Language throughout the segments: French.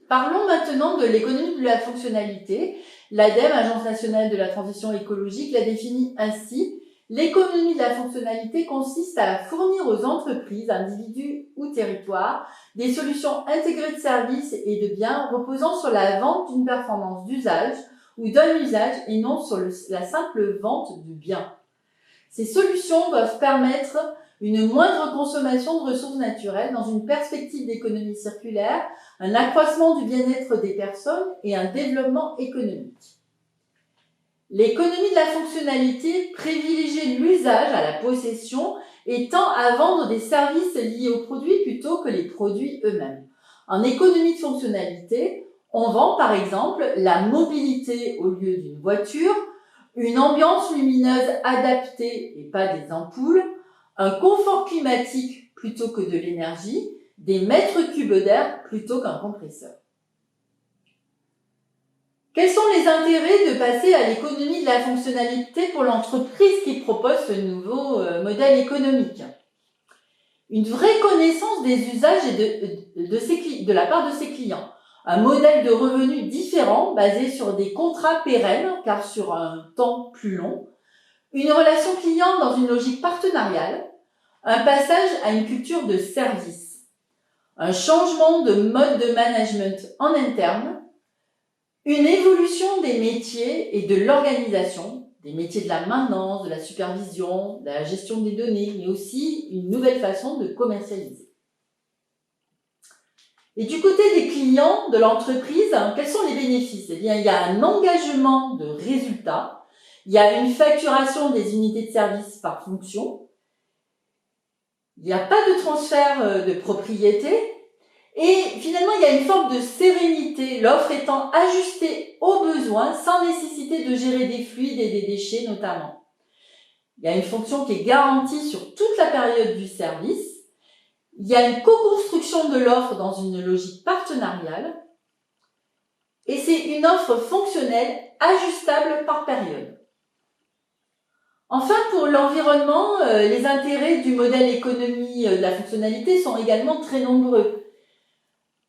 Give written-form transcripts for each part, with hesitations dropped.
Parlons maintenant de l'économie de la fonctionnalité. L'ADEME, Agence nationale de la transition écologique, la définit ainsi. L'économie de la fonctionnalité consiste à fournir aux entreprises, individus ou territoires des solutions intégrées de services et de biens reposant sur la vente d'une performance d'usage ou d'un usage et non sur la simple vente du bien. Ces solutions doivent permettre une moindre consommation de ressources naturelles dans une perspective d'économie circulaire, un accroissement du bien-être des personnes et un développement économique. L'économie de la fonctionnalité privilégie l'usage à la possession et tend à vendre des services liés aux produits plutôt que les produits eux-mêmes. En économie de fonctionnalité, on vend par exemple la mobilité au lieu d'une voiture, une ambiance lumineuse adaptée et pas des ampoules, un confort climatique plutôt que de l'énergie, des mètres cubes d'air plutôt qu'un compresseur. Quels sont les intérêts de passer à l'économie de la fonctionnalité pour l'entreprise qui propose ce nouveau modèle économique? Une vraie connaissance des usages et de la part de ses clients. Un modèle de revenus différent basé sur des contrats pérennes car sur un temps plus long. Une relation client dans une logique partenariale. Un passage à une culture de service. Un changement de mode de management en interne. Une évolution des métiers et de l'organisation, des métiers de la maintenance, de la supervision, de la gestion des données, mais aussi une nouvelle façon de commercialiser. Et du côté des clients de l'entreprise, quels sont les bénéfices? Eh bien, il y a un engagement de résultats, il y a une facturation des unités de service par fonction, il n'y a pas de transfert de propriété, et finalement, il y a une forme de sérénité, l'offre étant ajustée aux besoins sans nécessité de gérer des fluides et des déchets notamment. Il y a une fonction qui est garantie sur toute la période du service. Il y a une co-construction de l'offre dans une logique partenariale. Et c'est une offre fonctionnelle ajustable par période. Enfin, pour l'environnement, les intérêts du modèle économie de la fonctionnalité sont également très nombreux.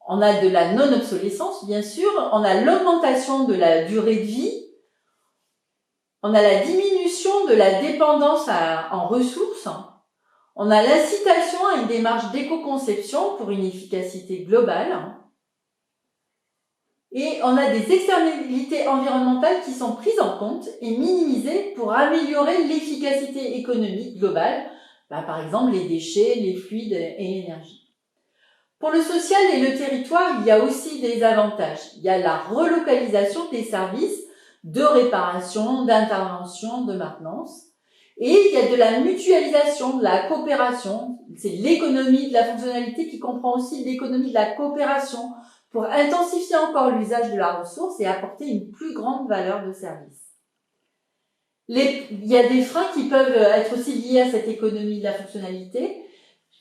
On a de la non-obsolescence, bien sûr, on a l'augmentation de la durée de vie, on a la diminution de la dépendance en ressources, on a l'incitation à une démarche d'éco-conception pour une efficacité globale, et on a des externalités environnementales qui sont prises en compte et minimisées pour améliorer l'efficacité économique globale, par exemple les déchets, les fluides et l'énergie. Pour le social et le territoire, il y a aussi des avantages. Il y a la relocalisation des services de réparation, d'intervention, de maintenance. Et il y a de la mutualisation, de la coopération. C'est l'économie de la fonctionnalité qui comprend aussi l'économie de la coopération pour intensifier encore l'usage de la ressource et apporter une plus grande valeur de service. Il y a des freins qui peuvent être aussi liés à cette économie de la fonctionnalité.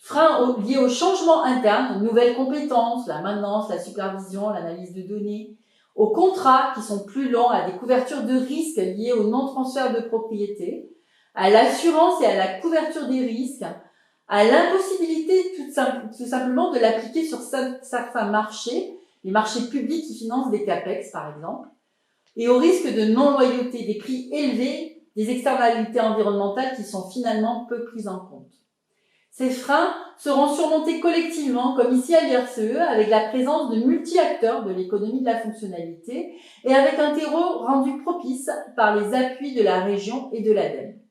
Freins liés au changement interne, nouvelles compétences, la maintenance, la supervision, l'analyse de données, aux contrats qui sont plus longs, à des couvertures de risques liées au non-transfert de propriété, à l'assurance et à la couverture des risques, à l'impossibilité tout simplement de l'appliquer sur certains marchés, les marchés publics qui financent des CAPEX par exemple, et au risque de non-loyauté, des prix élevés, des externalités environnementales qui sont finalement peu prises en compte. Ces freins seront surmontés collectivement, comme ici à l'IRCE, avec la présence de multi-acteurs de l'économie de la fonctionnalité et avec un terreau rendu propice par les appuis de la région et de l'ADEME.